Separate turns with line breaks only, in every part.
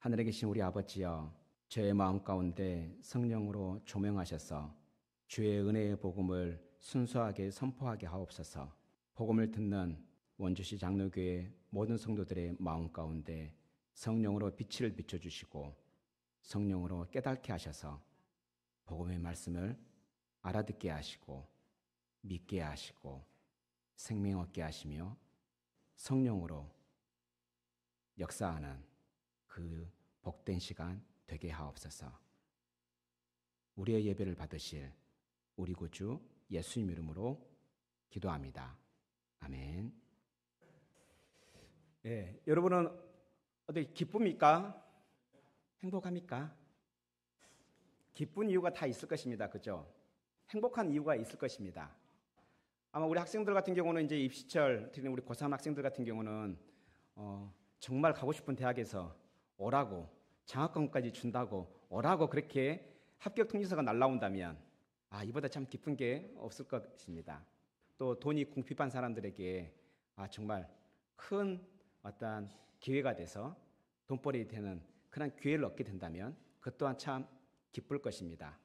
하늘에 계신 우리 아버지여, 저의 마음 가운데 성령으로 조명하셔서 주의 은혜의 복음을 순수하게 선포하게 하옵소서. 복음을 듣는 원주시 장로교회 모든 성도들의 마음 가운데 성령으로 빛을 비춰주시고 성령으로 깨닫게 하셔서 복음의 말씀을 알아듣게 하시고 믿게 하시고 생명 얻게 하시며 성령으로 역사하는 그 복된 시간 되게 하옵소서. 우리의 예배를 받으실 우리 구주 예수님 이름으로 기도합니다. 아멘. 네, 여러분은 어떻게 기쁩니까? 행복합니까? 기쁜 이유가 다 있을 것입니다. 그죠? 행복한 이유가 있을 것입니다. 아마 우리 학생들 같은 경우는 이제 입시철, 특히 우리 고3 학생들 같은 경우는 정말 가고 싶은 대학에서 오라고, 장학금까지 준다고 오라고 그렇게 합격 통지서가 날라온다면 이보다 참 기쁜 게 없을 것입니다. 또 돈이 궁핍한 사람들에게 정말 큰 어떤 기회가 돼서 돈벌이 되는 그런 기회를 얻게 된다면 그 또한 참 기쁠 것입니다.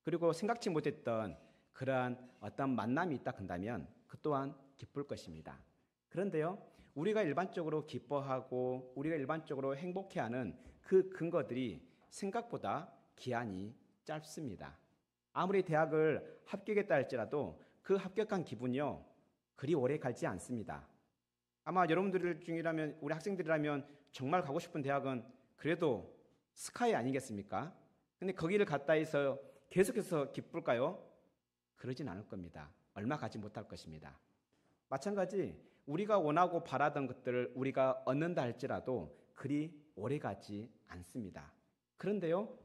그리고 생각지 못했던 그러한 어떤 만남이 있다 한다면 그 또한 기쁠 것입니다. 그런데요, 우리가 일반적으로 기뻐하고 우리가 일반적으로 행복해하는 그 근거들이 생각보다 기한이 짧습니다. 아무리 대학을 합격했다 할지라도 그 합격한 기분이요, 그리 오래 갈지 않습니다. 아마 여러분들 중이라면, 우리 학생들이라면 정말 가고 싶은 대학은 그래도 스카이 아니겠습니까? 근데 거기를 갔다 해서 계속해서 기쁠까요? 그러진 않을 겁니다. 얼마 가지 못할 것입니다. 마찬가지 우리가 원하고 바라던 것들을 우리가 얻는다 할지라도 그리 오래 가지 않습니다. 그런데요,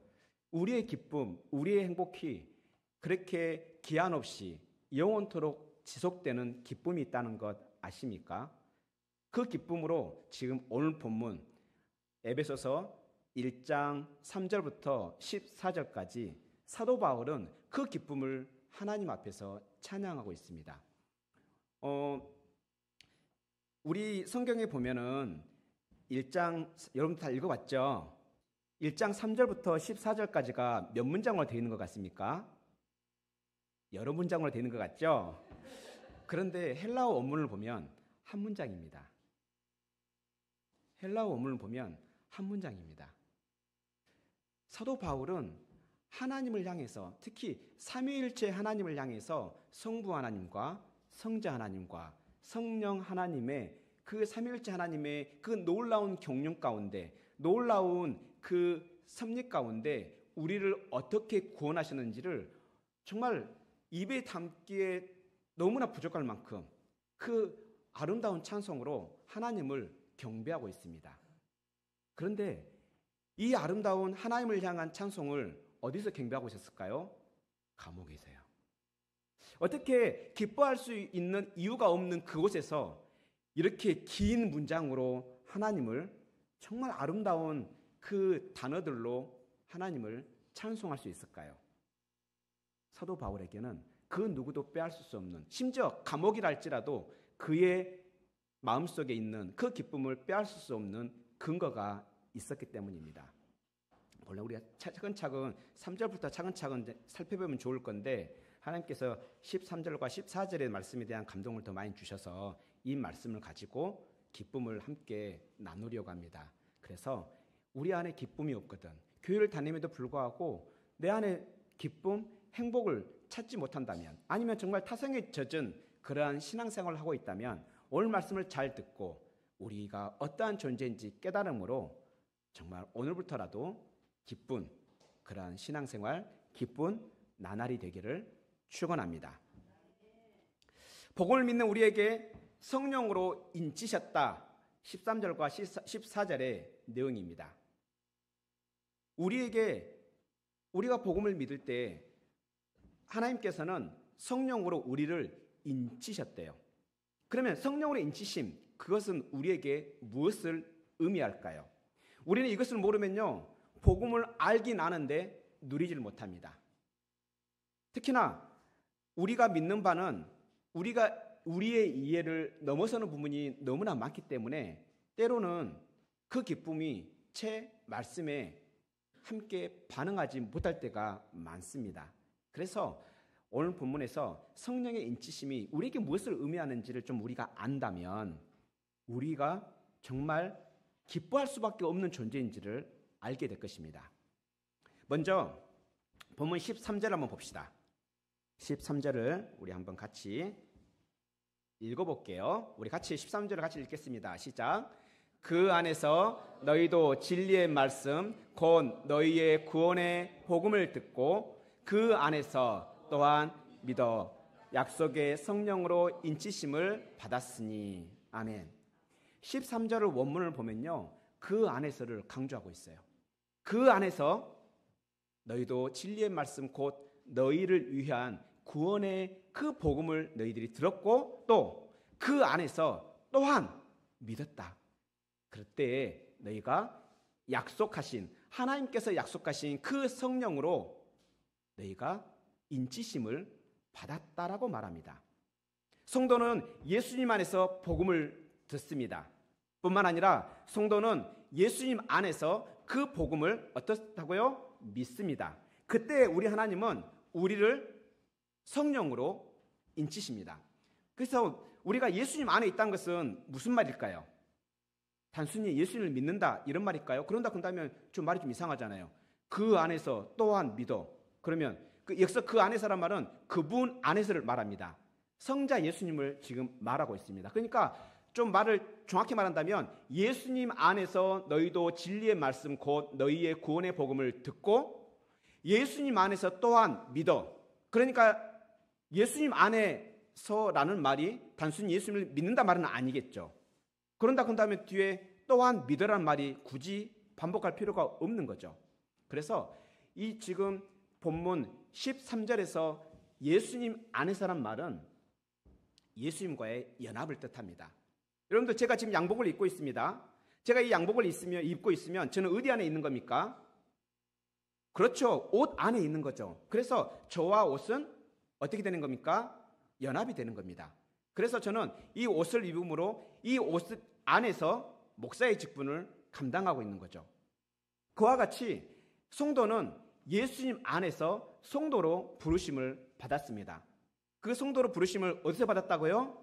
우리의 기쁨, 우리의 행복이 그렇게 기한 없이 영원토록 지속되는 기쁨이 있다는 것 아십니까? 그 기쁨으로 지금 오늘 본문 에베소서 1장 3절부터 14절까지 사도 바울은 그 기쁨을 하나님 앞에서 찬양하고 있습니다. 우리 성경에 보면은 1장, 여러분 다 읽어봤죠? 1장 3절부터 14절까지가 몇 문장으로 되어 있는 것 같습니까? 여러 문장으로 되어 있는 것 같죠? 그런데 헬라어 원문을 보면 한 문장입니다. 헬라어 원문을 보면 한 문장입니다. 사도 바울은 하나님을 향해서, 특히 삼위일체 하나님을 향해서 성부 하나님과 성자 하나님과 성령 하나님의 그 삼위일체 하나님의 그 놀라운 경륜 가운데, 놀라운 그 섭리 가운데 우리를 어떻게 구원하셨는지를 정말 입에 담기에 너무나 부족할 만큼 그 아름다운 찬송으로 하나님을 경배하고 있습니다. 그런데 이 아름다운 하나님을 향한 찬송을 어디서 경배하고 있었을까요? 감옥에서요. 어떻게 기뻐할 수 있는 이유가 없는 그곳에서 이렇게 긴 문장으로 하나님을, 정말 아름다운 그 단어들로 하나님을 찬송할 수 있을까요? 사도 바울에게는 그 누구도 빼앗을 수 없는, 심지어 감옥이라 할지라도 그의 마음속에 있는 그 기쁨을 빼앗을 수 없는 근거가 있었기 때문입니다. 원래 우리가 차근차근 3절부터 차근차근 살펴보면 좋을 건데, 하나님께서 13절과 14절의 말씀에 대한 감동을 더 많이 주셔서 이 말씀을 가지고 기쁨을 함께 나누려고 합니다. 그래서 우리 안에 기쁨이 없거든, 교회를 다님에도 불구하고 내 안에 기쁨, 행복을 찾지 못한다면, 아니면 정말 타성에 젖은 그러한 신앙생활을 하고 있다면 오늘 말씀을 잘 듣고 우리가 어떠한 존재인지 깨달음으로 정말 오늘부터라도 기쁜 그러한 신앙생활, 기쁜 나날이 되기를 축원합니다. 복음을 믿는 우리에게 성령으로 인치셨다, 13절과 14절의 내용입니다. 우리가 복음을 믿을 때 하나님께서는 성령으로 우리를 인치셨대요. 그러면 성령으로 인치심, 그것은 우리에게 무엇을 의미할까요? 우리는 이것을 모르면요, 복음을 알긴 아는데 누리질 못합니다. 특히나 우리가 믿는 바는 우리의 이해를 넘어서는 부분이 너무나 많기 때문에 때로는 그 기쁨이 채 말씀에 함께 반응하지 못할 때가 많습니다. 그래서 오늘 본문에서 성령의 인치심이 우리에게 무엇을 의미하는지를 좀 우리가 안다면 우리가 정말 기뻐할 수밖에 없는 존재인지를 알게 될 것입니다. 먼저 본문 13절 한번 봅시다. 13절을 우리 한번 같이 읽어볼게요. 우리 같이 13절을 같이 읽겠습니다. 시작. 그 안에서 너희도 진리의 말씀 곧 너희의 구원의 복음을 듣고 그 안에서 또한 믿어 약속의 성령으로 인치심을 받았으니. 아멘. 13절을 원문을 보면요, 그 안에서를 강조하고 있어요. 그 안에서 너희도 진리의 말씀 곧 너희를 위한 구원의 그 복음을 너희들이 들었고 또 그 안에서 또한 믿었다. 그럴 때 너희가 약속하신, 하나님께서 약속하신 그 성령으로 너희가 인치심을 받았다라고 말합니다. 성도는 예수님 안에서 복음을 듣습니다. 뿐만 아니라 성도는 예수님 안에서 그 복음을 어떻다고요? 믿습니다. 그때 우리 하나님은 우리를 성령으로 인치십니다. 그래서 우리가 예수님 안에 있다는 것은 무슨 말일까요? 단순히 예수님을 믿는다 이런 말일까요? 그런다면 좀 말이 좀 이상하잖아요. 그 안에서 또한 믿어. 그러면 여기서 그 안에서란 말은 그분 안에서를 말합니다. 성자 예수님을 지금 말하고 있습니다. 그러니까 좀 말을 정확히 말한다면 예수님 안에서 너희도 진리의 말씀 곧 너희의 구원의 복음을 듣고 예수님 안에서 또한 믿어. 그러니까 예수님 안에서라는 말이 단순히 예수님을 믿는다 말은 아니겠죠. 그런다면 뒤에 또한 믿으라는 말이 굳이 반복할 필요가 없는 거죠. 그래서 이 지금 본문 13절에서 예수님 안에서란 말은 예수님과의 연합을 뜻합니다. 여러분들 제가 지금 양복을 입고 있습니다. 제가 이 양복을 입고 있으면 저는 어디 안에 있는 겁니까? 그렇죠. 옷 안에 있는 거죠. 그래서 저와 옷은 어떻게 되는 겁니까? 연합이 되는 겁니다. 그래서 저는 이 옷을 입음으로 이 옷 안에서 목사의 직분을 감당하고 있는 거죠. 그와 같이 성도는 예수님 안에서 성도로 부르심을 받았습니다. 그 성도로 부르심을 어디서 받았다고요?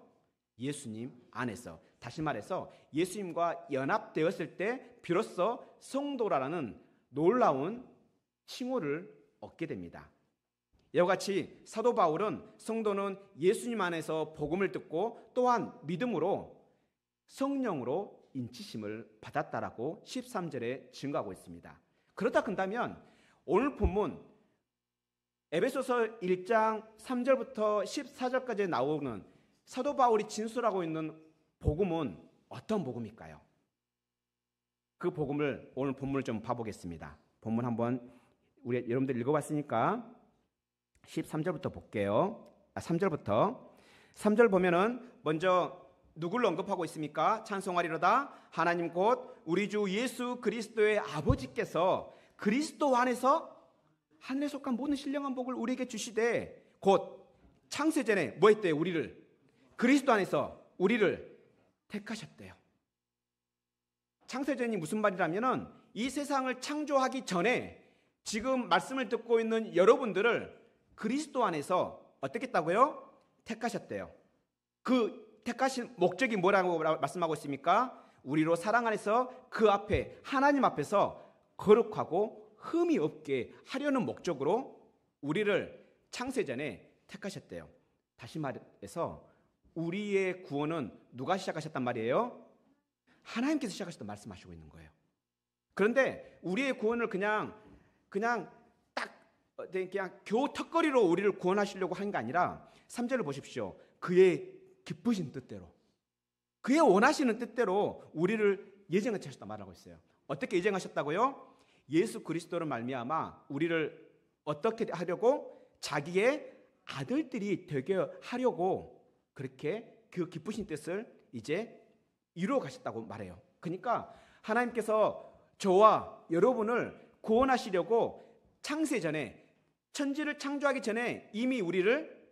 예수님 안에서. 다시 말해서 예수님과 연합되었을 때 비로소 성도라는 놀라운 칭호를 얻게 됩니다. 이와 같이 사도 바울은 성도는 예수님 안에서 복음을 듣고 또한 믿음으로 성령으로 인치심을 받았다라고 13절에 증거하고 있습니다. 그렇다 한다면 오늘 본문 에베소서 1장 3절부터 14절까지 나오는 사도 바울이 진술하고 있는 복음은 어떤 복음일까요? 그 복음을 오늘 본문을 좀 봐보겠습니다. 본문 한번 우리 여러분들 읽어봤으니까 13절부터 볼게요. 3절 보면은 먼저 누구를 언급하고 있습니까? 찬송하리로다 하나님 곧 우리 주 예수 그리스도의 아버지께서 그리스도 안에서 하늘에 속한 모든 신령한 복을 우리에게 주시되 곧 창세전에 뭐 했대요? 우리를 그리스도 안에서 우리를 택하셨대요. 창세전이 무슨 말이라면은 이 세상을 창조하기 전에 지금 말씀을 듣고 있는 여러분들을 그리스도 안에서 어떻게 했다고요? 택하셨대요. 그 택하신 목적이 뭐라고 말씀하고 있습니까? 우리로 사랑 안에서 그 앞에 하나님 앞에서 거룩하고 흠이 없게 하려는 목적으로 우리를 창세전에 택하셨대요. 다시 말해서 우리의 구원은 누가 시작하셨단 말이에요? 하나님께서 시작하셨다 말씀하시고 있는 거예요. 그런데 우리의 구원을 그냥 겨우 턱걸이로 우리를 구원하시려고 하는 게 아니라 3절을 보십시오. 그의 기쁘신 뜻대로, 그의 원하시는 뜻대로 우리를 예정하셨다 말하고 있어요. 어떻게 예정하셨다고요? 예수 그리스도로 말미암아 우리를 어떻게 하려고? 자기의 아들들이 되게 하려고 그렇게 그 기쁘신 뜻을 이제 이루어 가셨다고 말해요. 그러니까 하나님께서 저와 여러분을 구원하시려고 창세전에 천지를 창조하기 전에 이미 우리를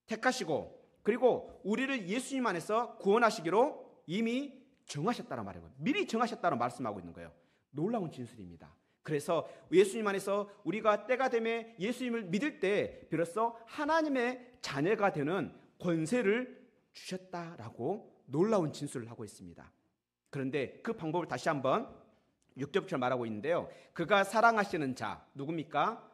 택하시고 그리고 우리를 예수님 안에서 구원하시기로 이미 정하셨다는 말이에요. 미리 정하셨다는 말씀하고 있는 거예요. 놀라운 진술입니다. 그래서 예수님 안에서 우리가 때가 되면 예수님을 믿을 때 비로소 하나님의 자녀가 되는 권세를 주셨다라고 놀라운 진술을 하고 있습니다. 그런데 그 방법을 다시 한번 6절부터 말하고 있는데요. 그가 사랑하시는 자, 누굽니까?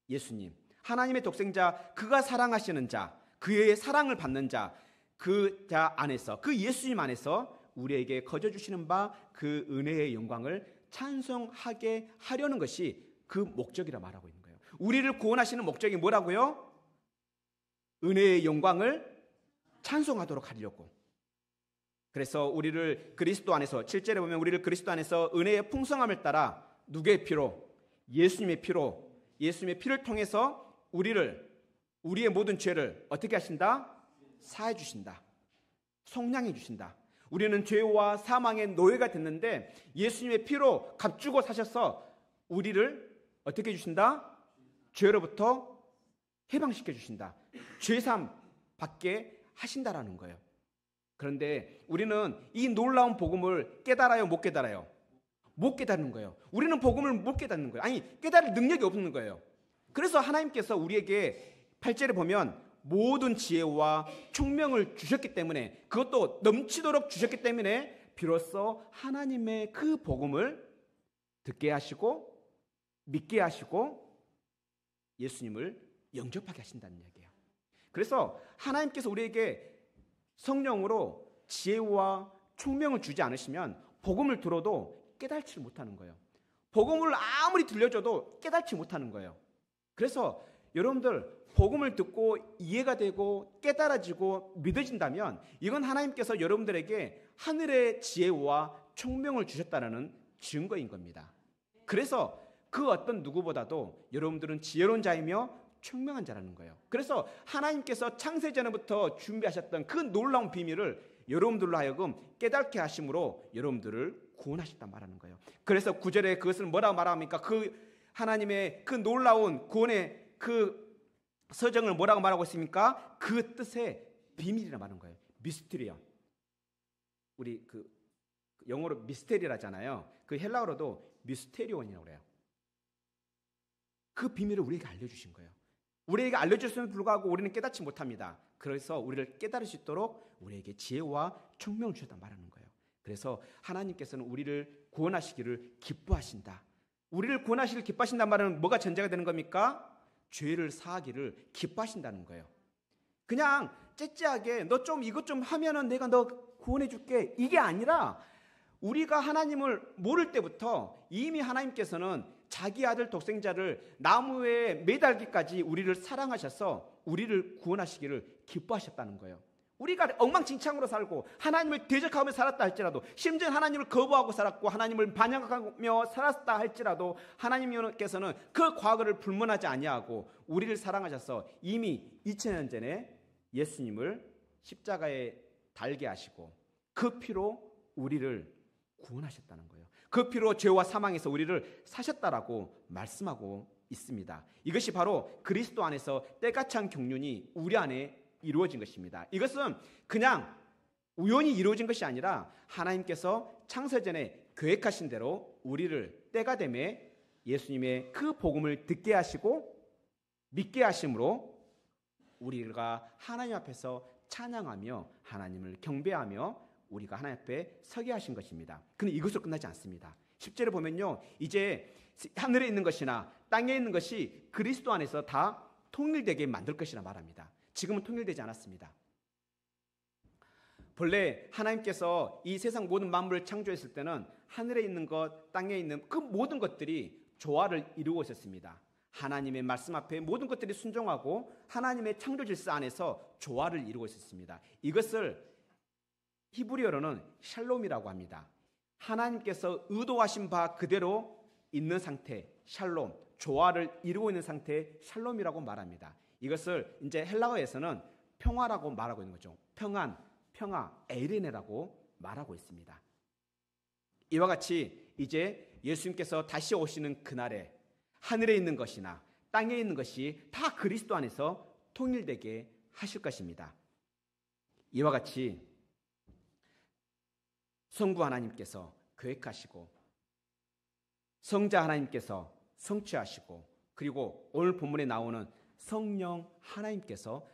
예수님. 하나님의 독생자, 그가 사랑하시는 자, 그의 사랑을 받는 자, 그 자 안에서, 그 예수님 안에서 우리에게 거저 주시는 바 그 은혜의 영광을 찬송하게 하려는 것이 그 목적이라 말하고 있는 거예요. 우리를 구원하시는 목적이 뭐라고요? 은혜의 영광을 찬송하도록 하려고. 그래서 우리를 그리스도 안에서 7절에 보면 우리를 그리스도 안에서 은혜의 풍성함을 따라 누구의 피로? 예수님의 피로, 예수님의 피를 통해서 우리의 모든 죄를 어떻게 하신다? 사해 주신다. 속량해 주신다. 우리는 죄와 사망의 노예가 됐는데 예수님의 피로 값주고 사셔서 우리를 어떻게 해주신다? 죄로부터 해방시켜 주신다. 죄삼 받게 하신다라는 거예요. 그런데 우리는 이 놀라운 복음을 깨달아요, 못 깨달아요? 못 깨닫는 거예요. 우리는 복음을 못 깨닫는 거예요. 아니, 깨달을 능력이 없는 거예요. 그래서 하나님께서 우리에게 8절에 보면 모든 지혜와 총명을 주셨기 때문에, 그것도 넘치도록 주셨기 때문에 비로소 하나님의 그 복음을 듣게 하시고 믿게 하시고 예수님을 영접하게 하신다는 얘기예요. 그래서 하나님께서 우리에게 성령으로 지혜와 총명을 주지 않으시면 복음을 들어도 깨닫지 못하는 거예요. 복음을 아무리 들려줘도 깨닫지 못하는 거예요. 그래서 여러분들 복음을 듣고 이해가 되고 깨달아지고 믿어진다면 이건 하나님께서 여러분들에게 하늘의 지혜와 총명을 주셨다는 증거인 겁니다. 그래서 그 어떤 누구보다도 여러분들은 지혜로운 자이며 총명한 자라는 거예요. 그래서 하나님께서 창세전부터 준비하셨던 그 놀라운 비밀을 여러분들로 하여금 깨닫게 하심으로 여러분들을 구원하셨단 말하는 거예요. 그래서 9절에 그것을 뭐라고 말합니까? 그 하나님의 그 놀라운 구원의 그 서정을 뭐라고 말하고 있습니까? 그 뜻의 비밀이라 말하는 거예요. 미스테리야. 우리 그 영어로 미스테리라잖아요. 그 헬라어로도 미스테리온이라고 그래요. 그 비밀을 우리에게 알려주신 거예요. 우리에게 알려줬음에도 불구하고 우리는 깨닫지 못합니다. 그래서 우리를 깨달을 수 있도록 우리에게 지혜와 총명을 주셨다 말하는 거예요. 그래서 하나님께서는 우리를 구원하시기를 기뻐하신다. 우리를 구원하시기를 기뻐하신다는 말은 뭐가 전제가 되는 겁니까? 죄를 사하기를 기뻐하신다는 거예요. 그냥 째째하게 너 좀 이것 좀 하면은 내가 너 구원해 줄게, 이게 아니라 우리가 하나님을 모를 때부터 이미 하나님께서는 자기 아들 독생자를 나무에 매달기까지 우리를 사랑하셔서 우리를 구원하시기를 기뻐하셨다는 거예요. 우리가 엉망진창으로 살고 하나님을 대적하며 살았다 할지라도, 심지어 하나님을 거부하고 살았고 하나님을 반역하며 살았다 할지라도 하나님께서는 그 과거를 불문하지 아니하고 우리를 사랑하셔서 이미 2000년 전에 예수님을 십자가에 달게 하시고 그 피로 우리를 구원하셨다는 거예요. 그 피로 죄와 사망에서 우리를 사셨다라고 말씀하고 있습니다. 이것이 바로 그리스도 안에서 때가 찬 경륜이 우리 안에 이루어진 것입니다. 이것은 그냥 우연히 이루어진 것이 아니라 하나님께서 창세전에 계획하신 대로 우리를 때가 되매 예수님의 그 복음을 듣게 하시고 믿게 하심으로 우리가 하나님 앞에서 찬양하며 하나님을 경배하며 우리가 하나님 앞에 서게 하신 것입니다. 그런데 이것으로 끝나지 않습니다. 10절에 보면요, 이제 하늘에 있는 것이나 땅에 있는 것이 그리스도 안에서 다 통일되게 만들 것이라 말합니다. 지금은 통일되지 않았습니다. 본래 하나님께서 이 세상 모든 만물을 창조했을 때는 하늘에 있는 것, 땅에 있는 그 모든 것들이 조화를 이루고 있었습니다. 하나님의 말씀 앞에 모든 것들이 순종하고 하나님의 창조 질서 안에서 조화를 이루고 있었습니다. 이것을 히브리어로는 샬롬이라고 합니다. 하나님께서 의도하신 바 그대로 있는 상태, 샬롬, 조화를 이루고 있는 상태, 샬롬이라고 말합니다. 이것을 이제 헬라어에서는 평화라고 말하고 있는 거죠. 평안, 평화, 에이레네라고 말하고 있습니다. 이와 같이 이제 예수님께서 다시 오시는 그날에 하늘에 있는 것이나 땅에 있는 것이 다 그리스도 안에서 통일되게 하실 것입니다. 이와 같이 성부 하나님께서 계획하시고 성자 하나님께서 성취하시고, 그리고 오늘 본문에 나오는 성령 하나님께서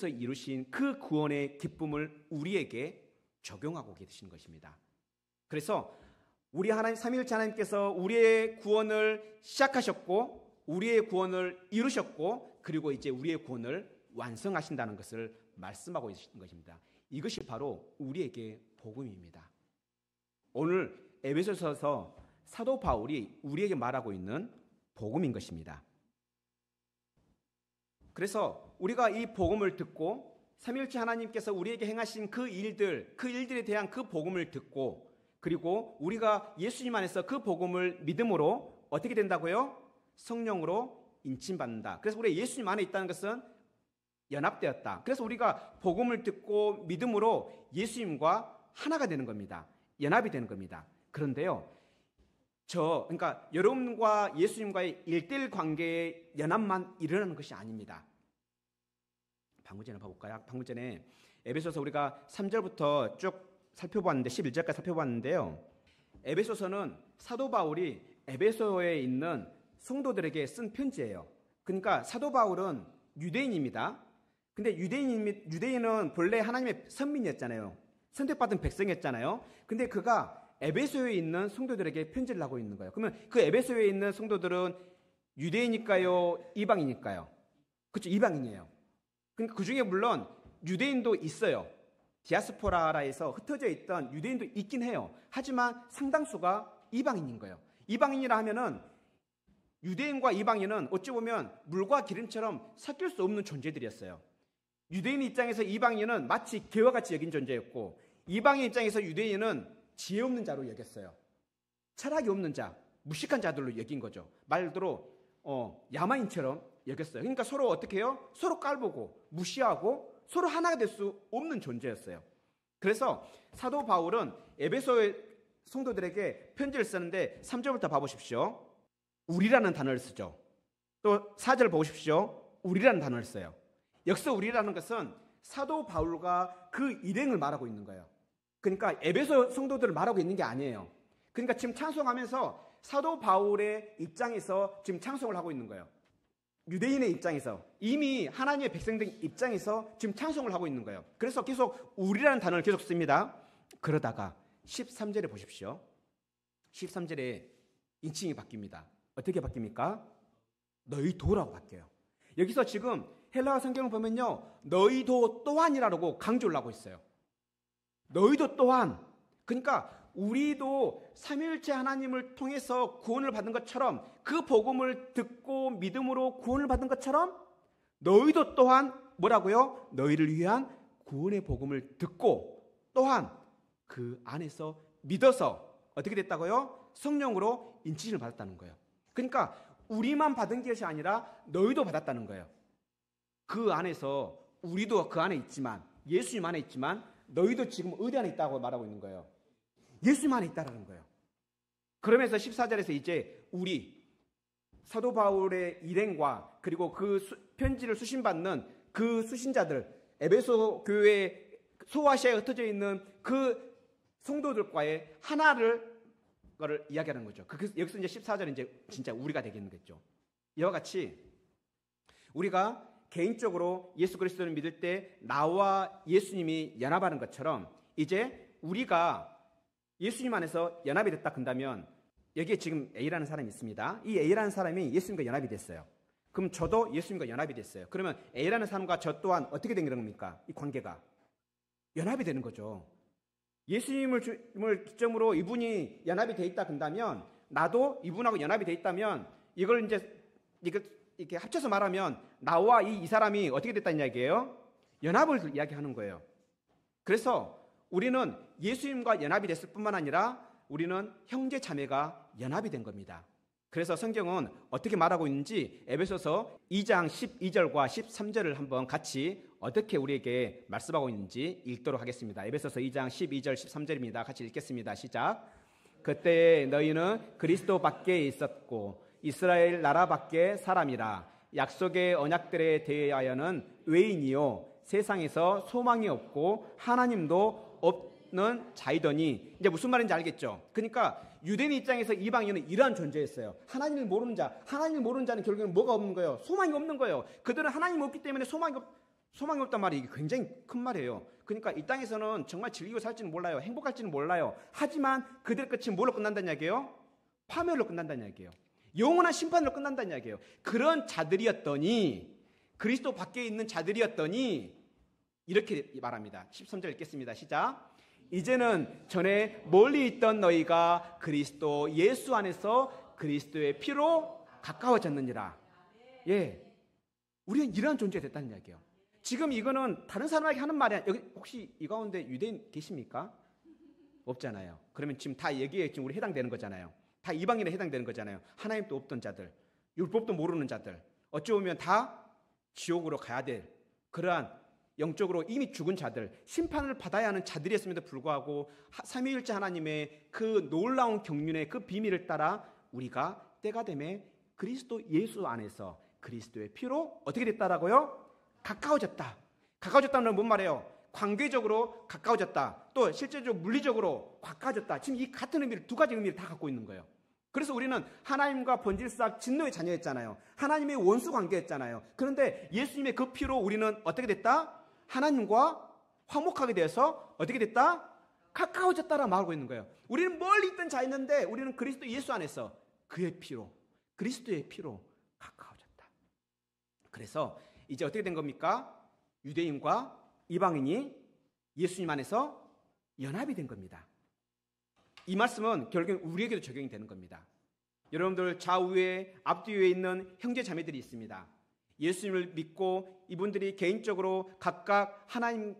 이루신 그 구원의 기쁨을 우리에게 적용하고 계신 것입니다. 그래서 우리 하나님, 삼위일체 하나님께서 우리의 구원을 시작하셨고 우리의 구원을 이루셨고, 그리고 이제 우리의 구원을 완성하신다는 것을 말씀하고 계신 것입니다. 이것이 바로 우리에게 복음입니다. 오늘 에베소서에서 사도 바울이 우리에게 말하고 있는 복음인 것입니다. 그래서 우리가 이 복음을 듣고 삼위일체 하나님께서 우리에게 행하신 그 일들에 대한 그 복음을 듣고, 그리고 우리가 예수님 안에서 그 복음을 믿음으로 어떻게 된다고요? 성령으로 인침받는다. 그래서 우리가 예수님 안에 있다는 것은 연합되었다. 그래서 우리가 복음을 듣고 믿음으로 예수님과 하나가 되는 겁니다. 연합이 되는 겁니다. 그런데요, 그러니까 여러분과 예수님과의 1:1 관계의 연합만 일어나는 것이 아닙니다. 방금 전에 봐볼까요? 방금 전에 에베소서 우리가 3절부터 쭉 살펴봤는데 11절까지 살펴봤는데요. 에베소서는 사도 바울이 에베소에 있는 성도들에게 쓴 편지예요. 그러니까 사도 바울은 유대인입니다. 근데 유대인은 본래 하나님의 선민이었잖아요. 선택받은 백성이었잖아요. 근데 그가 에베소에 있는 성도들에게 편지를 하고 있는 거예요. 그러면 그 에베소에 있는 성도들은 유대인일까요? 이방인일까요? 그렇죠, 이방인이에요. 그러니까 그 중에 물론 유대인도 있어요. 디아스포라에서 흩어져 있던 유대인도 있긴 해요. 하지만 상당수가 이방인인 거예요. 이방인이라 하면은 유대인과 이방인은 어찌 보면 물과 기름처럼 섞일 수 없는 존재들이었어요. 유대인 입장에서 이방인은 마치 개와 같이 여긴 존재였고, 이방인 입장에서 유대인은 지혜 없는 자로 여겼어요. 철학이 없는 자, 무식한 자들로 여긴 거죠. 말대로 야만인처럼 여겼어요. 그러니까 서로 어떻게 해요? 서로 깔보고 무시하고 서로 하나가 될 수 없는 존재였어요. 그래서 사도 바울은 에베소의 성도들에게 편지를 쓰는데 3절부터 봐보십시오. 우리라는 단어를 쓰죠. 또 4절 보십시오. 우리라는 단어를 써요. 여기서 우리라는 것은 사도 바울과 그 일행을 말하고 있는 거예요. 그러니까 에베소 성도들을 말하고 있는 게 아니에요. 그러니까 지금 찬송하면서 사도 바울의 입장에서 지금 찬송을 하고 있는 거예요. 유대인의 입장에서, 이미 하나님의 백성들 입장에서 지금 찬송을 하고 있는 거예요. 그래서 계속 우리라는 단어를 계속 씁니다. 그러다가 13절에 보십시오. 13절에 인칭이 바뀝니다. 어떻게 바뀝니까? 너희도라고 바뀌어요. 여기서 지금 헬라어 성경을 보면요, 너희도 또한이라고 강조를 하고 있어요. 너희도 또한. 그러니까 우리도 삼위일체 하나님을 통해서 구원을 받은 것처럼, 그 복음을 듣고 믿음으로 구원을 받은 것처럼 너희도 또한 뭐라고요? 너희를 위한 구원의 복음을 듣고 또한 그 안에서 믿어서 어떻게 됐다고요? 성령으로 인치심을 받았다는 거예요. 그러니까 우리만 받은 것이 아니라 너희도 받았다는 거예요. 그 안에서 우리도 그 안에 있지만, 예수님 안에 있지만 너희도 지금 어디 안에 있다고 말하고 있는 거예요? 예수님 안에 있다라는 거예요. 그러면서 14절에서 이제 우리 사도 바울의 일행과 그리고 그 편지를 수신받는 그 수신자들, 에베소 교회 소아시아에 흩어져 있는 그 성도들과의 하나를 거를 이야기하는 거죠. 여기서 이제 14절은 이제 진짜 우리가 되겠는겠죠. 이와 같이 우리가 개인적으로 예수 그리스도를 믿을 때 나와 예수님이 연합하는 것처럼, 이제 우리가 예수님 안에서 연합이 됐다 한다면, 여기에 지금 A라는 사람이 있습니다. 이 A라는 사람이 예수님과 연합이 됐어요. 그럼 저도 예수님과 연합이 됐어요. 그러면 A라는 사람과 저 또한 어떻게 된 겁니까? 이 관계가 연합이 되는 거죠. 예수님을 기점으로 이분이 연합이 돼 있다 한다면, 나도 이분하고 연합이 돼 있다면, 이걸 이렇게 합쳐서 말하면 나와 이 사람이 어떻게 됐다는 이야기예요? 연합을 이야기하는 거예요. 그래서 우리는 예수님과 연합이 됐을 뿐만 아니라 우리는 형제 자매가 연합이 된 겁니다. 그래서 성경은 어떻게 말하고 있는지 에베소서 2장 12절과 13절을 한번 같이 어떻게 우리에게 말씀하고 있는지 읽도록 하겠습니다. 에베소서 2장 12절 13절입니다. 같이 읽겠습니다. 시작. 그때 너희는 그리스도 밖에 있었고 이스라엘 나라 밖에 사람이라. 약속의 언약들에 대하여는 외인이요 세상에서 소망이 없고 하나님도 자이더니, 이제 무슨 말인지 알겠죠? 그러니까 유대인 입장에서 이방인은 이러한 존재였어요. 하나님을 모르는 자, 하나님을 모르는 자는 결국에는 뭐가 없는 거예요? 소망이 없는 거예요. 그들은 하나님이 없기 때문에 소망이 없단 말이 이게 굉장히 큰 말이에요. 그러니까 이 땅에서는 정말 즐기고 살지는 몰라요. 행복할지는 몰라요. 하지만 그들의 끝이 뭘로 끝난다는 이야기예요? 파멸로 끝난다는 이야기예요. 영원한 심판으로 끝난다는 이야기예요. 그런 자들이었더니, 그리스도 밖에 있는 자들이었더니 이렇게 말합니다. 13절 읽겠습니다. 시작. 이제는 전에 멀리 있던 너희가 그리스도 예수 안에서 그리스도의 피로 가까워졌느니라. 예, 우리는 이러한 존재가 됐다는 이야기예요. 지금 이거는 다른 사람에게 하는 말이 아니라, 여기 혹시 이 가운데 유대인 계십니까? 없잖아요. 그러면 지금 다 여기에 지금 우리 해당되는 거잖아요. 다 이방인에 해당되는 거잖아요. 하나님도 없던 자들, 율법도 모르는 자들, 어찌 보면 다 지옥으로 가야 될 그러한 영적으로 이미 죽은 자들, 심판을 받아야 하는 자들이었음에도 불구하고 삼위일체 하나님의 그 놀라운 경륜의 그 비밀을 따라 우리가 때가 되매 그리스도 예수 안에서 그리스도의 피로 어떻게 됐다라고요? 가까워졌다. 가까워졌다는 뭔 말이에요? 관계적으로 가까워졌다. 또 실제적으로 물리적으로 가까워졌다. 지금 이 같은 의미를, 두 가지 의미를 다 갖고 있는 거예요. 그래서 우리는 하나님과 본질상 진노의 자녀였잖아요. 하나님의 원수 관계였잖아요. 그런데 예수님의 그 피로 우리는 어떻게 됐다? 하나님과 화목하게 되어서 어떻게 됐다? 가까워졌다라 말하고 있는 거예요. 우리는 멀리 있던 자였는데 우리는 그리스도 예수 안에서 그의 피로, 그리스도의 피로 가까워졌다. 그래서 이제 어떻게 된 겁니까? 유대인과 이방인이 예수님 안에서 연합이 된 겁니다. 이 말씀은 결국 우리에게도 적용이 되는 겁니다. 여러분들 좌우에 앞뒤에 있는 형제 자매들이 있습니다. 예수님을 믿고 이분들이 개인적으로 각각 하나님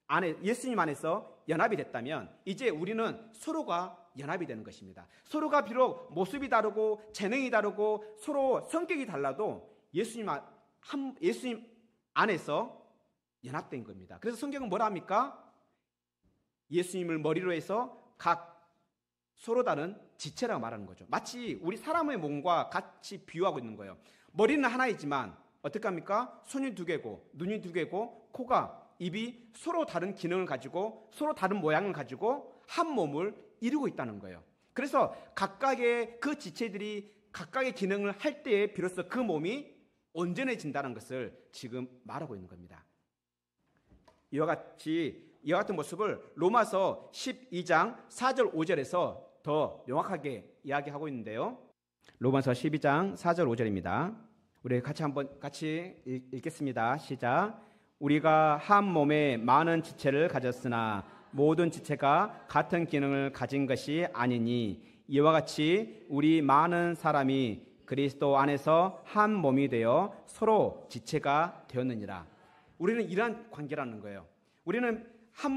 안에, 예수님 안에서 연합이 됐다면 이제 우리는 서로가 연합이 되는 것입니다. 서로가 비록 모습이 다르고 재능이 다르고 서로 성격이 달라도 예수님 안에서 연합된 겁니다. 그래서 성경은 뭐라 합니까? 예수님을 머리로 해서 각 서로 다른 지체라고 말하는 거죠. 마치 우리 사람의 몸과 같이 비유하고 있는 거예요. 머리는 하나이지만 어떻게 합니까? 손이 두 개고 눈이 두 개고 코가, 입이 서로 다른 기능을 가지고 서로 다른 모양을 가지고 한 몸을 이루고 있다는 거예요. 그래서 각각의 그 지체들이 각각의 기능을 할 때에 비로소 그 몸이 온전해진다는 것을 지금 말하고 있는 겁니다. 이와 같은 모습을 로마서 12장 4절 5절에서 더 명확하게 이야기하고 있는데요. 로마서 12장 4절 5절입니다. 우리 같이 읽겠습니다. 시작. 우리가 한 몸에 많은 지체를 가졌으나 모든 지체가 같은 기능을 가진 것이 아니니 이와 같이 우리 많은 사람이 그리스도 안에서 한 몸이 되어 서로 지체가 되었느니라. 우리는 이러한 관계라는 거예요. 우리는 한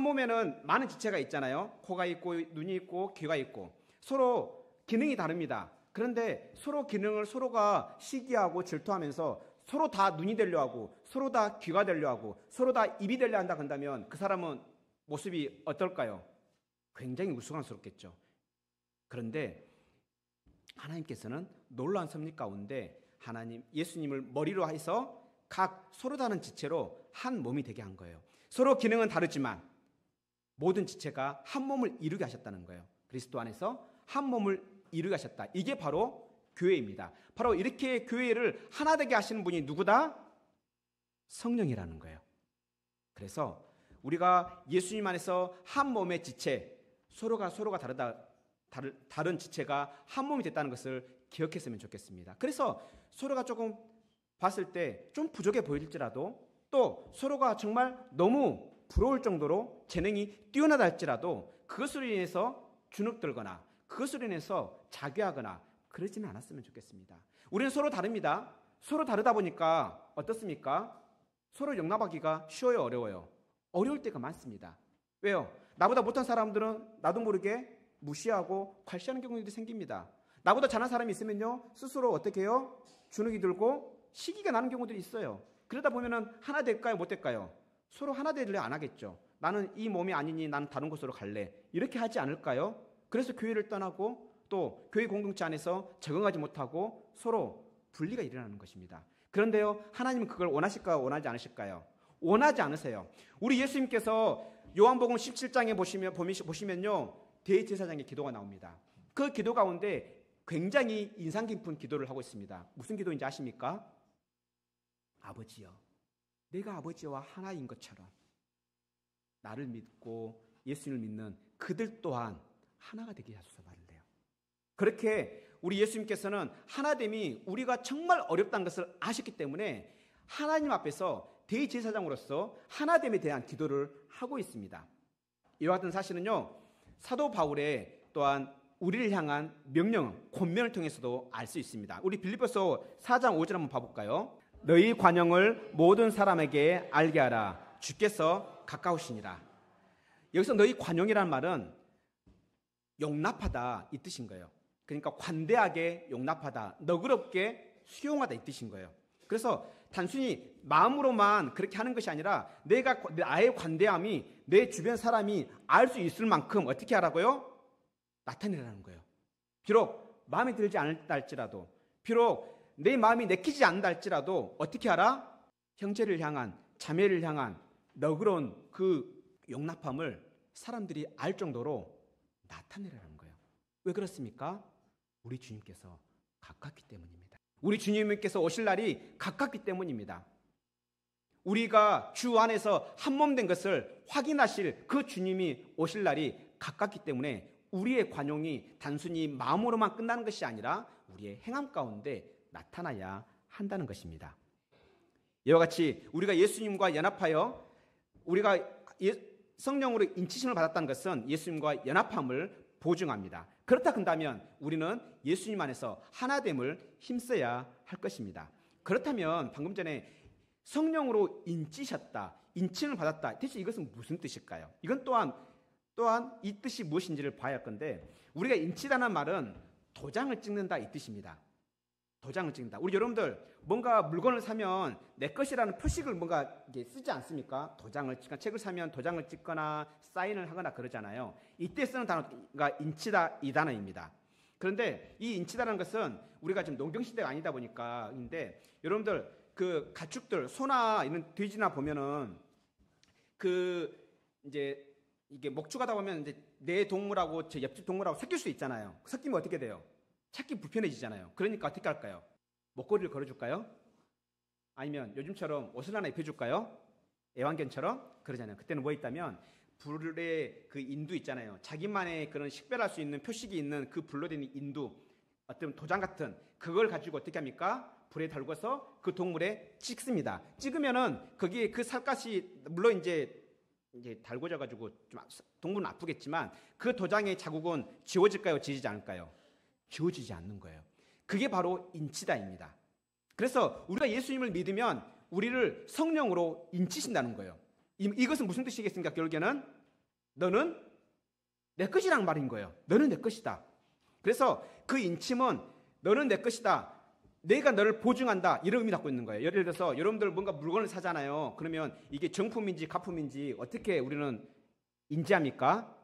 몸에는 많은 지체가 있잖아요. 코가 있고 눈이 있고 귀가 있고 서로 기능이 다릅니다. 그런데 서로 기능을 서로가 시기하고 질투하면서 서로 다 눈이 되려 하고 서로 다 귀가 되려 하고 서로 다 입이 되려 한다 한다면 그 사람은 모습이 어떨까요? 굉장히 우스꽝스럽겠죠. 그런데 하나님께서는 놀라운 섭리 가운데 예수님을 머리로 해서 각 서로 다른 지체로 한 몸이 되게 한 거예요. 서로 기능은 다르지만 모든 지체가 한 몸을 이루게 하셨다는 거예요. 그리스도 안에서 한 몸을 이루게 하셨다. 이게 바로 교회입니다. 바로 이렇게 교회를 하나 되게 하시는 분이 누구다? 성령이라는 거예요. 그래서 우리가 예수님 안에서 한 몸의 지체, 서로가 다른 지체가 한 몸이 됐다는 것을 기억했으면 좋겠습니다. 그래서 서로가 조금 봤을 때 좀 부족해 보일지라도 또 서로가 정말 너무 부러울 정도로 재능이 뛰어나다 할지라도 그것으로 인해서 주눅들거나 그것으로 인해서 자괴하거나 그러지는 않았으면 좋겠습니다. 우리는 서로 다릅니다. 서로 다르다 보니까 어떻습니까? 서로 용납하기가 쉬워요, 어려워요? 어려울 때가 많습니다. 왜요? 나보다 못한 사람들은 나도 모르게 무시하고 괄시하는 경우들이 생깁니다. 나보다 잘한 사람이 있으면요 스스로 어떻게 해요? 주눅이 들고 시기가 나는 경우들이 있어요. 그러다 보면은 하나 될까요? 못 될까요? 서로 하나 되려 안 하겠죠. 나는 이 몸이 아니니 나는 다른 곳으로 갈래. 이렇게 하지 않을까요? 그래서 교회를 떠나고 또 교회 공동체 안에서 적응하지 못하고 서로 분리가 일어나는 것입니다. 그런데요, 하나님은 그걸 원하실까요? 원하지 않으실까요? 원하지 않으세요. 우리 예수님께서 요한복음 17장에 보시면요, 대제사장의 기도가 나옵니다. 그 기도 가운데 굉장히 인상 깊은 기도를 하고 있습니다. 무슨 기도인지 아십니까? 아버지여, 내가 아버지와 하나인 것처럼 나를 믿고 예수님을 믿는 그들 또한 하나가 되게 하소서 말을 해요. 그렇게 우리 예수님께서는 하나됨이 우리가 정말 어렵다는 것을 아셨기 때문에 하나님 앞에서 대제사장으로서 하나됨에 대한 기도를 하고 있습니다. 이와 같은 사실은요, 사도 바울의 또한 우리를 향한 명령, 권면을 통해서도 알 수 있습니다. 우리 빌립보서 4장 5절 한번 봐볼까요? 너희 관용을 모든 사람에게 알게 하라. 주께서 가까우시니라. 여기서 너희 관용이라는 말은 용납하다 이 뜻인 거예요. 그러니까 관대하게 용납하다, 너그럽게 수용하다 이 뜻인 거예요. 그래서 단순히 마음으로만 그렇게 하는 것이 아니라 나의 관대함이 내 주변 사람이 알 수 있을 만큼 어떻게 하라고요? 나타내라는 거예요. 비록 마음에 들지 않다 할지라도, 비록 내 마음이 내키지 않는다 할지라도 어떻게 하라? 형제를 향한, 자매를 향한 너그러운 그 용납함을 사람들이 알 정도로 나타내라는 거예요. 왜 그렇습니까? 우리 주님께서 가깝기 때문입니다. 우리 주님께서 오실 날이 가깝기 때문입니다. 우리가 주 안에서 한 몸 된 것을 확인하실 그 주님이 오실 날이 가깝기 때문에 우리의 관용이 단순히 마음으로만 끝나는 것이 아니라 우리의 행함 가운데 나타나야 한다는 것입니다. 이와 같이 우리가 예수님과 연합하여 우리가 성령으로 인치심을 받았다는 것은 예수님과 연합함을 보증합니다. 그렇다 한다면 우리는 예수님 안에서 하나됨을 힘써야 할 것입니다. 그렇다면 방금 전에 성령으로 인치셨다, 인칭을 받았다, 대체 이것은 무슨 뜻일까요? 이건 또한 이 뜻이 무엇인지를 봐야 할 건데, 우리가 인치다는 말은 도장을 찍는다 이 뜻입니다. 도장을 찍는다. 우리 여러분들 뭔가 물건을 사면 내 것이라는 표식을 뭔가 이게 쓰지 않습니까? 도장을 찍거나, 책을 사면 도장을 찍거나 사인을 하거나 그러잖아요. 이때 쓰는 단어가 인치다 이 단어입니다. 그런데 이 인치다라는 것은 우리가 지금 농경 시대가 아니다 보니까인데, 여러분들 그 가축들 소나 이런 돼지나 보면은 그 이제 이게 목축하다 보면 이제 내 동물하고 제 옆집 동물하고 섞일 수 있잖아요. 섞이면 어떻게 돼요? 찾기 불편해지잖아요. 그러니까 어떻게 할까요? 목걸이를 걸어줄까요? 아니면 요즘처럼 옷을 하나 입혀줄까요? 애완견처럼? 그러잖아요. 그때는 뭐 있다면 불의 그 인두 있잖아요. 자기만의 그런 식별할 수 있는 표식이 있는 그 불로 된 인두, 어떤 도장 같은 그걸 가지고 어떻게 합니까? 불에 달궈서 그 동물에 찍습니다. 찍으면은 거기에 그 살갗이 물론 이제 달궈져 가지고 좀 동물은 아프겠지만 그 도장의 자국은 지워질까요? 지워지지 않을까요? 지워지지 않는 거예요. 그게 바로 인치다입니다. 그래서 우리가 예수님을 믿으면 우리를 성령으로 인치신다는 거예요. 이것은 무슨 뜻이겠습니까? 결국에는 너는 내 것이라는 말인 거예요. 너는 내 것이다. 그래서 그 인침은 너는 내 것이다, 내가 너를 보증한다, 이런 의미 갖고 있는 거예요. 예를 들어서 여러분들 뭔가 물건을 사잖아요. 그러면 이게 정품인지 가품인지 어떻게 우리는 인지합니까?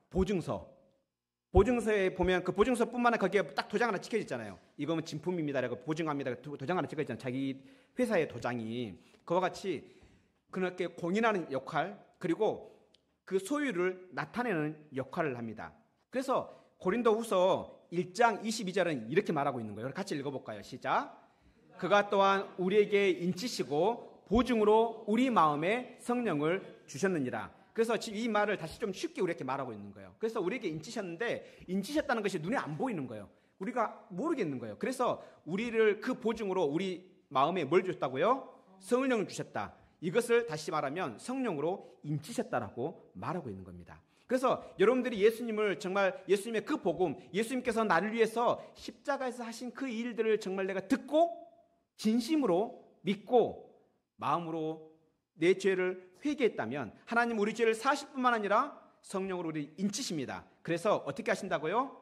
보증서에 보면 그 보증서뿐만 아니라 거기에 딱 도장 하나 찍혀져 있잖아요. 이거는 진품입니다라고 보증합니다. 도장 하나 찍혀져 있잖아요. 자기 회사의 도장이. 그와 같이 그렇게 공인하는 역할, 그리고 그 소유를 나타내는 역할을 합니다. 그래서 고린도후서 1장 22절은 이렇게 말하고 있는 거예요. 같이 읽어볼까요? 시작. 그가 또한 우리에게 인치시고 보증으로 우리 마음에 성령을 주셨느니라. 그래서 지금 이 말을 다시 좀 쉽게 우리에게 말하고 있는 거예요. 그래서 우리에게 인치셨는데 인치셨다는 것이 눈에 안 보이는 거예요. 우리가 모르겠는 거예요. 그래서 우리를 그 보증으로 우리 마음에 뭘 주셨다고요? 성령을 주셨다. 이것을 다시 말하면 성령으로 인치셨다라고 말하고 있는 겁니다. 그래서 여러분들이 예수님을 정말 예수님의 그 복음, 예수님께서 나를 위해서 십자가에서 하신 그 일들을 정말 내가 듣고 진심으로 믿고 마음으로 내 죄를 회개했다면 하나님 우리 죄를 사실 뿐만 아니라 성령으로 우리 인치십니다. 그래서 어떻게 하신다고요?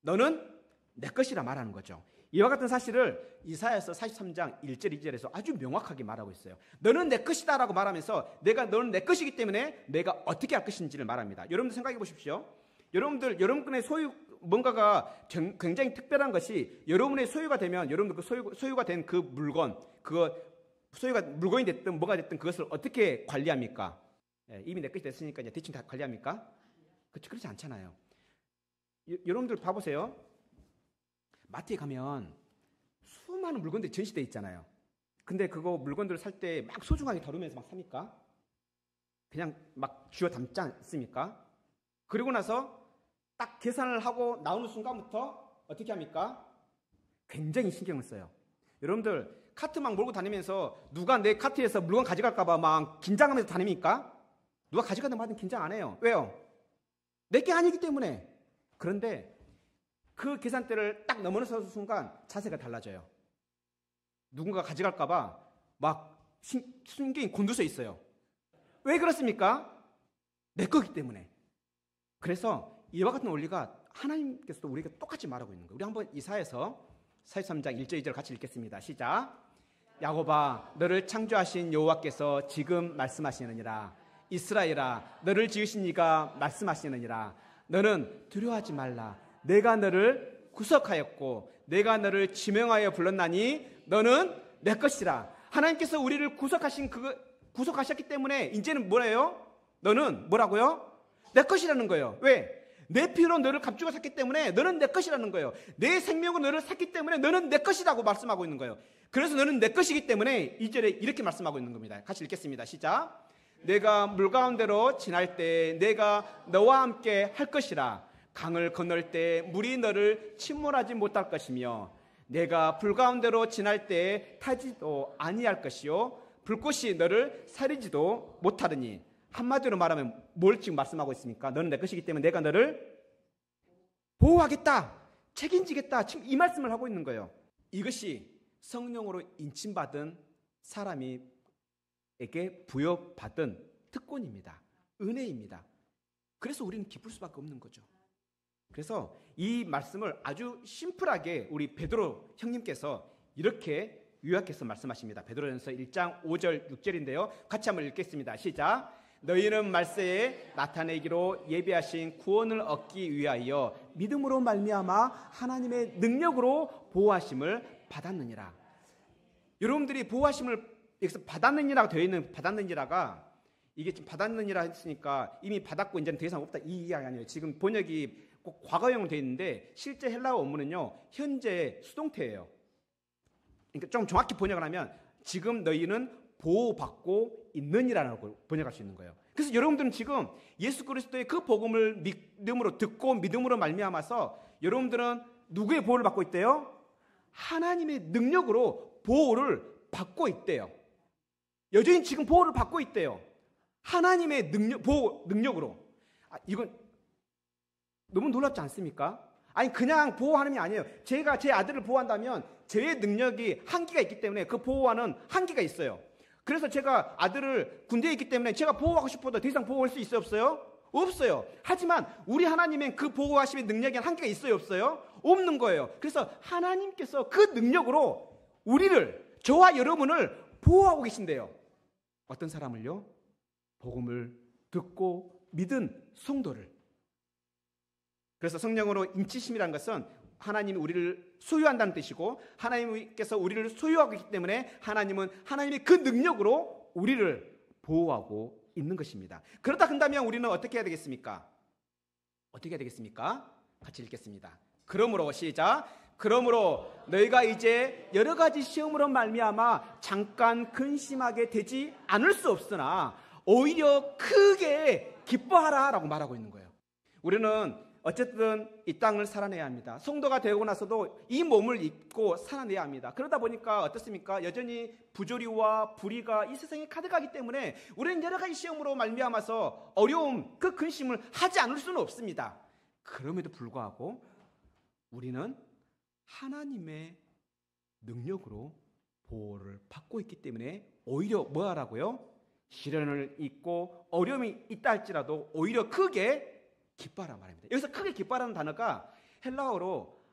너는 내 것이라 말하는 거죠. 이와 같은 사실을 이사야서 43장 1절 2절에서 아주 명확하게 말하고 있어요. 너는 내 것이다 라고 말하면서 너는 내 것이기 때문에 내가 어떻게 할 것인지를 말합니다. 여러분들 생각해 보십시오. 여러분의 소유 뭔가가 굉장히 특별한 것이 여러분의 소유가 되면 여러분들 그 소유가 된 그 물건, 소유가 물건이 됐든 뭐가 됐든 그것을 어떻게 관리합니까? 이미 내 것이 됐으니까 이제 대충 다 관리합니까? 그렇지 않잖아요. 여러분들 봐보세요. 마트에 가면 수많은 물건들이 전시되어 있잖아요. 근데 그거 물건들을 살 때 막 소중하게 다루면서 막 삽니까? 그냥 막 쥐어 담지 않습니까? 그리고 나서 딱 계산을 하고 나오는 순간부터 어떻게 합니까? 굉장히 신경을 써요. 여러분들 카트 막 몰고 다니면서 누가 내 카트에서 물건 가져갈까봐 막 긴장하면서 다닙니까? 누가 가져가든 말든 긴장 안 해요. 왜요? 내게 아니기 때문에. 그런데 그 계산대를 딱 넘어서는 순간 자세가 달라져요. 누군가 가져갈까봐 막 신경이 곤두서 있어요. 왜 그렇습니까? 내 거기 때문에. 그래서 이와 같은 원리가 하나님께서도 우리에게 똑같이 말하고 있는 거예요. 우리 한번 이사야서 43장 1절 2절 같이 읽겠습니다. 시작. 야곱아 너를 창조하신 여호와께서 지금 말씀하시느니라. 이스라엘아 너를 지으신 이가 말씀하시느니라. 너는 두려워하지 말라. 내가 너를 구속하였고 내가 너를 지명하여 불렀나니 너는 내 것이라. 하나님께서 우리를 구속하셨기 때문에 이제는 뭐예요? 너는 뭐라고요? 내 것이라는 거예요. 왜? 내 피로 너를 값주고 샀기 때문에 너는 내 것이라는 거예요. 내 생명으로 너를 샀기 때문에 너는 내 것이라고 말씀하고 있는 거예요. 그래서 너는 내 것이기 때문에 2절에 이렇게 말씀하고 있는 겁니다. 같이 읽겠습니다. 시작. 내가 물 가운데로 지날 때 내가 너와 함께 할 것이라. 강을 건널 때 물이 너를 침몰하지 못할 것이며 내가 불 가운데로 지날 때 타지도 아니할 것이요 불꽃이 너를 사리지도 못하더니. 한마디로 말하면 뭘 지금 말씀하고 있습니까? 너는 내 것이기 때문에 내가 너를 보호하겠다, 책임지겠다, 지금 이 말씀을 하고 있는 거예요. 이것이 성령으로 인침받은 사람에게 부여받은 특권입니다. 은혜입니다. 그래서 우리는 기쁠 수밖에 없는 거죠. 그래서 이 말씀을 아주 심플하게 우리 베드로 형님께서 이렇게 요약해서 말씀하십니다. 베드로전서 1장 5절 6절인데요. 같이 한번 읽겠습니다. 시작. 너희는 말세에 나타내기로 예비하신 구원을 얻기 위하여 믿음으로 말미암아 하나님의 능력으로 보호하심을 받았느니라. 여러분들이 보호하심을 여기서 받았느니라고 되어 있는 받았느니라가 이게 지금 받았느니라 했으니까 이미 받았고 이제는 더 이상 없다 이 이야기 아니에요. 지금 번역이 꼭 과거형으로 되어 있는데 실제 헬라어 원문은요 현재 수동태예요. 그러니까 좀 정확히 번역을 하면 지금 너희는 보호받고 있느니라고 번역할 수 있는 거예요. 그래서 여러분들은 지금 예수 그리스도의 그 복음을 믿음으로 듣고 믿음으로 말미암아서 여러분들은 누구의 보호를 받고 있대요? 하나님의 능력으로 보호를 받고 있대요. 여전히 지금 보호를 받고 있대요. 하나님의 보호 능력으로. 이건 너무 놀랍지 않습니까? 아니 그냥 보호하는 게 아니에요. 제가 제 아들을 보호한다면 제 능력이 한계가 있기 때문에 그 보호하는 한계가 있어요. 그래서 제가 아들을 군대에 있기 때문에 제가 보호하고 싶어도 더 이상 보호할 수 있어요? 없어요? 없어요. 하지만 우리 하나님은 그 보호하심의 능력에 한계가 있어요? 없어요? 없는 거예요. 그래서 하나님께서 그 능력으로 우리를, 저와 여러분을 보호하고 계신대요. 어떤 사람을요? 복음을 듣고 믿은 성도를. 그래서 성령으로 인치심이라는 것은 하나님이 우리를 소유한다는 뜻이고 하나님께서 우리를 소유하고 있기 때문에 하나님은 하나님의 그 능력으로 우리를 보호하고 있는 것입니다. 그렇다 한다면 우리는 어떻게 해야 되겠습니까? 어떻게 해야 되겠습니까? 같이 읽겠습니다. 그러므로 시작. 그러므로 너희가 이제 여러 가지 시험으로 말미암아 잠깐 근심하게 되지 않을 수 없으나 오히려 크게 기뻐하라라고 말하고 있는 거예요. 우리는 어쨌든 이 땅을 살아내야 합니다. 성도가 되고 나서도 이 몸을 입고 살아내야 합니다. 그러다 보니까 어떻습니까? 여전히 부조리와 불의가 이 세상에 가득하기 때문에 우리는 여러 가지 시험으로 말미암아서 어려움, 그 근심을 하지 않을 수는 없습니다. 그럼에도 불구하고 우리는 하나님의 능력으로 보호를 받고 있기 때문에 오히려 뭐 하라고요? 시련을 잊고 어려움이 있다 할지라도 오히려 크게 기뻐하라 말입니다. 여기서 크게 기뻐하라는 단어가 헬라어로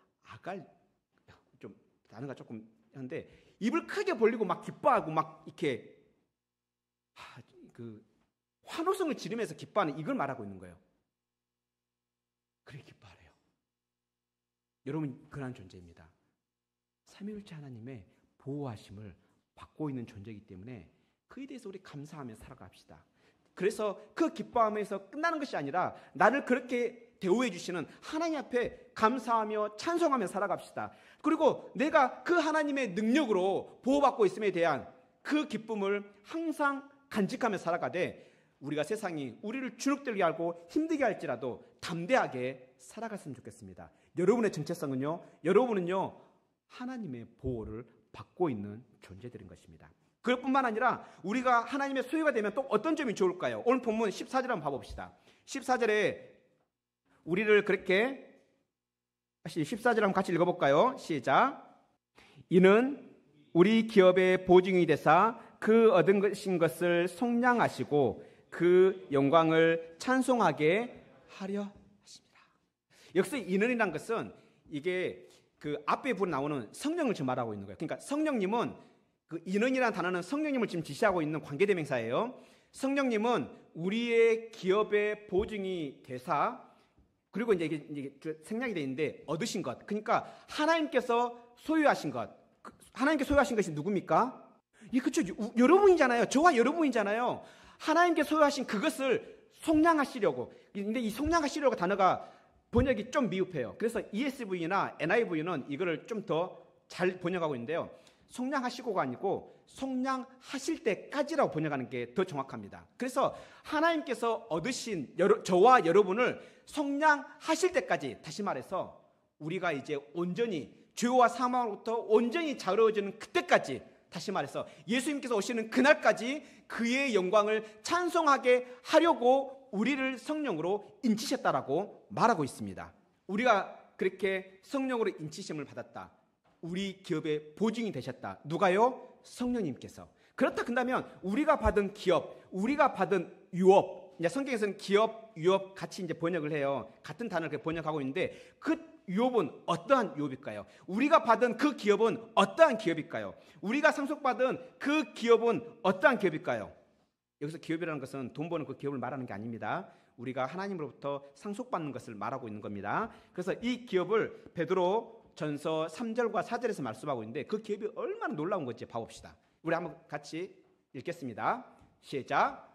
좀 단어가 조금 한데 입을 크게 벌리고 막 기뻐하고 막 이렇게 그 환호성을 지르면서 기뻐하는 이걸 말하고 있는 거예요. 그래 기뻐하래요. 여러분 그러한 존재입니다. 삼위일체 하나님의 보호하심을 받고 있는 존재이기 때문에 그에 대해서 우리 감사하며 살아갑시다. 그래서 그 기뻐함에서 끝나는 것이 아니라 나를 그렇게 대우해 주시는 하나님 앞에 감사하며 찬송하며 살아갑시다. 그리고 내가 그 하나님의 능력으로 보호받고 있음에 대한 그 기쁨을 항상 간직하며 살아가되 우리가 세상이 우리를 주눅들게 하고 힘들게 할지라도 담대하게 살아갔으면 좋겠습니다. 여러분의 정체성은요, 여러분은요 하나님의 보호를 받고 있는 존재들인 것입니다. 그것뿐만 아니라 우리가 하나님의 소유가 되면 또 어떤 점이 좋을까요? 오늘 본문 14절 한번 봐봅시다. 14절에 우리를 그렇게 14절 한번 같이 읽어볼까요? 시작. 이는 우리 기업의 보증이 되사 그 얻은 것을 속량하시고 그 영광을 찬송하게 하려 하십니다. 여기서 인원이란 것은 이게 그 앞에 나오는 성령을 지금 말하고 있는 거예요. 그러니까 성령님은 그 인원이라는 단어는 성령님을 지금 지시하고 있는 관계대명사예요. 성령님은 우리의 기업의 보증이 되사, 그리고 이제 이게 생략이 되어 있는데 얻으신 것. 그러니까 하나님께서 소유하신 것. 하나님께 소유하신 것이 누굽니까? 그렇죠. 여러분이잖아요. 저와 여러분이잖아요. 하나님께 소유하신 그것을 속량하시려고. 근데 이 속량하시려고 단어가 번역이 좀 미흡해요. 그래서 ESV나 NIV는 이거를 좀 더 잘 번역하고 있는데요. 속량하시고가 아니고 속량하실 때까지라고 번역하는 게 더 정확합니다. 그래서 하나님께서 얻으신 저와 여러분을 속량하실 때까지, 다시 말해서 우리가 이제 온전히 죄와 사망으로부터 온전히 자유로워지는 그때까지, 다시 말해서 예수님께서 오시는 그날까지 그의 영광을 찬송하게 하려고 우리를 성령으로 인치셨다라고 말하고 있습니다. 우리가 그렇게 성령으로 인치심을 받았다. 우리 기업의 보증이 되셨다. 누가요? 성령님께서. 그렇다 한다면 우리가 받은 기업, 우리가 받은 유업, 이제 성경에서는 기업, 유업 같이 이제 번역을 해요. 같은 단어를 번역하고 있는데 그 유업은 어떠한 유업일까요? 우리가 받은 그 기업은 어떠한 기업일까요? 우리가 상속받은 그 기업은 어떠한 기업일까요? 여기서 기업이라는 것은 돈 버는 그 기업을 말하는 게 아닙니다. 우리가 하나님으로부터 상속받는 것을 말하고 있는 겁니다. 그래서 이 기업을 베드로 전서 3절과 4절에서 말씀하고 있는데 그 기업이 얼마나 놀라운 건지 봐봅시다. 우리 한번 같이 읽겠습니다. 시작.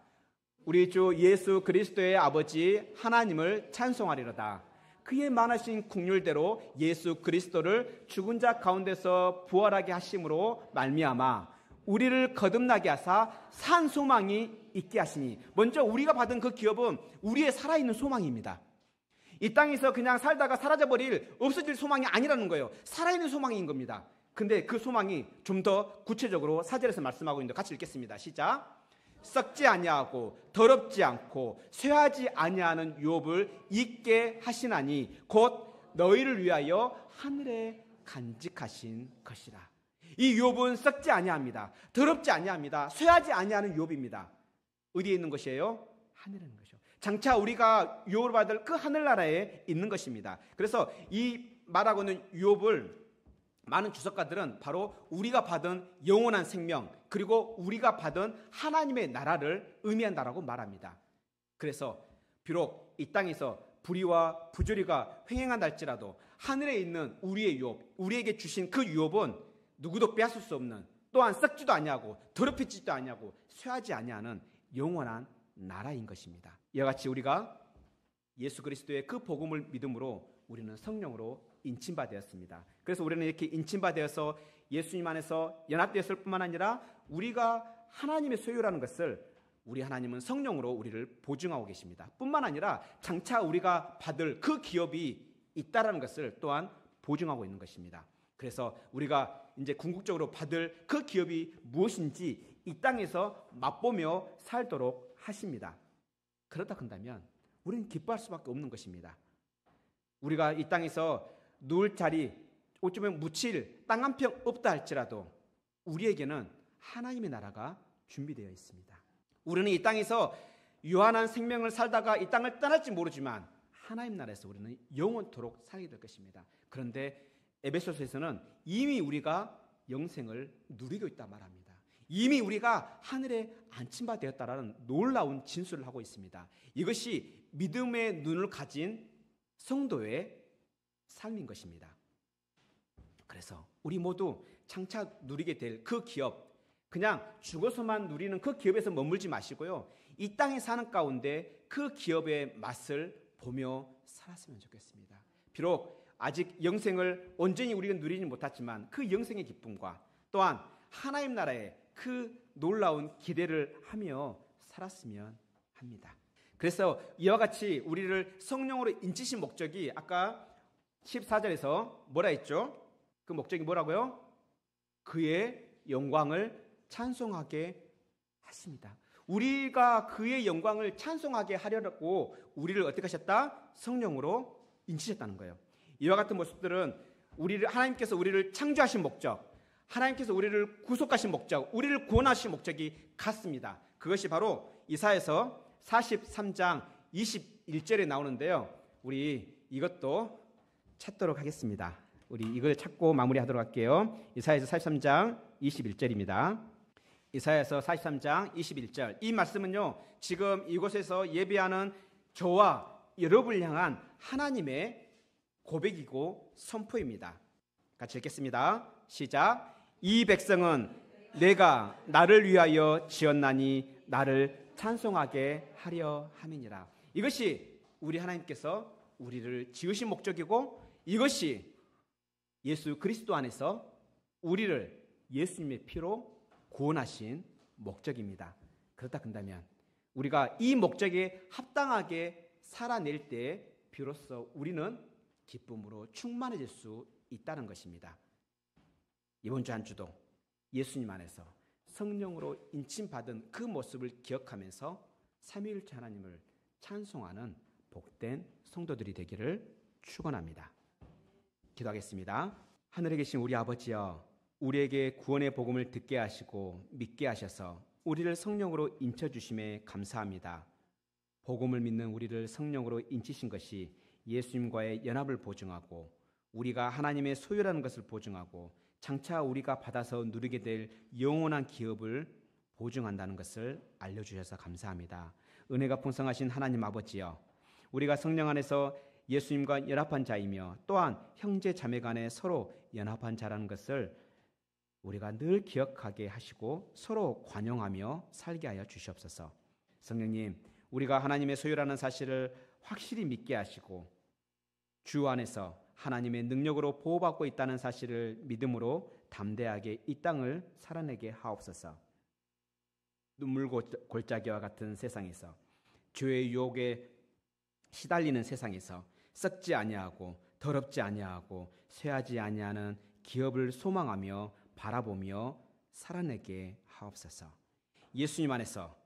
우리 주 예수 그리스도의 아버지 하나님을 찬송하리로다. 그의 많으신 긍휼대로 예수 그리스도를 죽은 자 가운데서 부활하게 하심으로 말미암아 우리를 거듭나게 하사 산 소망이 있게 하시니. 먼저 우리가 받은 그 기업은 우리의 살아있는 소망입니다. 이 땅에서 그냥 살다가 사라져버릴, 없어질 소망이 아니라는 거예요. 살아있는 소망인 겁니다. 근데 그 소망이 좀 더 구체적으로 4절에서 말씀하고 있는데 같이 읽겠습니다. 시작. 썩지 아니하고 더럽지 않고 쇠하지 아니하는 유업을 있게 하시나니 곧 너희를 위하여 하늘에 간직하신 것이라. 이 유업은 썩지 아니합니다. 더럽지 아니합니다. 쇠하지 아니하는 유업입니다. 어디에 있는 것이에요? 하늘에 있는 것이요. 장차 우리가 유업을 받을 그 하늘나라에 있는 것입니다. 그래서 이 말하고 있는 유업을 많은 주석가들은 바로 우리가 받은 영원한 생명, 그리고 우리가 받은 하나님의 나라를 의미한다라고 말합니다. 그래서 비록 이 땅에서 불의와 부조리가 횡행한다 할지라도 하늘에 있는 우리의 유업, 우리에게 주신 그 유업은 누구도 빼앗을 수 없는, 또한 썩지도 아니하고 더럽히지도 아니하고 쇠하지 아니하는 영원한 나라인 것입니다. 이와 같이 우리가 예수 그리스도의 그 복음을 믿음으로 우리는 성령으로 인침받았습니다. 그래서 우리는 이렇게 인침받아서 예수님 안에서 연합되었을 뿐만 아니라 우리가 하나님의 소유라는 것을, 우리 하나님은 성령으로 우리를 보증하고 계십니다. 뿐만 아니라 장차 우리가 받을 그 기업이 있다라는 것을 또한 보증하고 있는 것입니다. 그래서 우리가 이제 궁극적으로 받을 그 기업이 무엇인지 이 땅에서 맛보며 살도록 하십니다. 그렇다 한다면 우리는 기뻐할 수밖에 없는 것입니다. 우리가 이 땅에서 누울 자리, 어쩌면 묻힐 땅 한 평 없다 할지라도 우리에게는 하나님의 나라가 준비되어 있습니다. 우리는 이 땅에서 유한한 생명을 살다가 이 땅을 떠날지 모르지만 하나님 나라에서 우리는 영원토록 살게 될 것입니다. 그런데 에베소서에서는 이미 우리가 영생을 누리고 있다 말합니다. 이미 우리가 하늘에 안침바 되었다라는 놀라운 진술을 하고 있습니다. 이것이 믿음의 눈을 가진 성도의 삶인 것입니다. 그래서 우리 모두 장차 누리게 될 그 기업, 그냥 죽어서만 누리는 그 기업에서 머물지 마시고요. 이 땅에 사는 가운데 그 기업의 맛을 보며 살았으면 좋겠습니다. 비록 아직 영생을 온전히 우리가 누리지 못했지만 그 영생의 기쁨과 또한 하나님 나라의 그 놀라운 기대를 하며 살았으면 합니다. 그래서 이와 같이 우리를 성령으로 인치신 목적이 아까 14절에서 뭐라 했죠? 그 목적이 뭐라고요? 그의 영광을 찬송하게 하십니다. 우리가 그의 영광을 찬송하게 하려고 우리를 어떻게 하셨다? 성령으로 인치셨다는 거예요. 이와 같은 모습들은 하나님께서 우리를 창조하신 목적, 하나님께서 우리를 구속하신 목적, 우리를 구원하신 목적이 같습니다. 그것이 바로 이사야서 43장 21절에 나오는데요. 우리 이것도 찾도록 하겠습니다. 우리 이걸 찾고 마무리하도록 할게요. 이사야서 43장 21절입니다. 이사야서 43장 21절. 이 말씀은요, 지금 이곳에서 예배하는 저와 여러분을 향한 하나님의 고백이고 선포입니다. 같이 읽겠습니다. 시작. 이 백성은 내가 나를 위하여 지었나니 나를 찬송하게 하려 함이니라. 이것이 우리 하나님께서 우리를 지으신 목적이고, 이것이 예수 그리스도 안에서 우리를 예수님의 피로 구원하신 목적입니다. 그렇다 한다면 우리가 이 목적에 합당하게 살아낼 때 비로소 우리는 기쁨으로 충만해질 수 있다는 것입니다. 이번 주 한 주도 예수님 안에서 성령으로 인침받은 그 모습을 기억하면서 삼위일체 하나님을 찬송하는 복된 성도들이 되기를 축원합니다. 기도하겠습니다. 하늘에 계신 우리 아버지여, 우리에게 구원의 복음을 듣게 하시고 믿게 하셔서 우리를 성령으로 인쳐주심에 감사합니다. 복음을 믿는 우리를 성령으로 인치신 것이 예수님과의 연합을 보증하고 우리가 하나님의 소유라는 것을 보증하고 장차 우리가 받아서 누리게 될 영원한 기업을 보증한다는 것을 알려주셔서 감사합니다. 은혜가 풍성하신 하나님 아버지여, 우리가 성령 안에서 예수님과 연합한 자이며 또한 형제 자매 간에 서로 연합한 자라는 것을 우리가 늘 기억하게 하시고 서로 관용하며 살게 하여 주시옵소서. 성령님, 우리가 하나님의 소유라는 사실을 확실히 믿게 하시고 주 안에서 하나님의 능력으로 보호받고 있다는 사실을 믿음으로 담대하게 이 땅을 살아내게 하옵소서. 눈물 골짜기와 같은 세상에서, 죄의 유혹에 시달리는 세상에서 썩지 아니하고 더럽지 아니하고 쇠하지 아니하는 기업을 소망하며 바라보며 살아내게 하옵소서. 예수님 안에서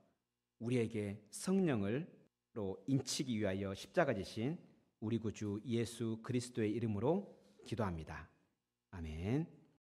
우리에게 성령으로 인치기 위하여 십자가 지신 우리 구주 예수 그리스도의 이름으로 기도합니다. 아멘.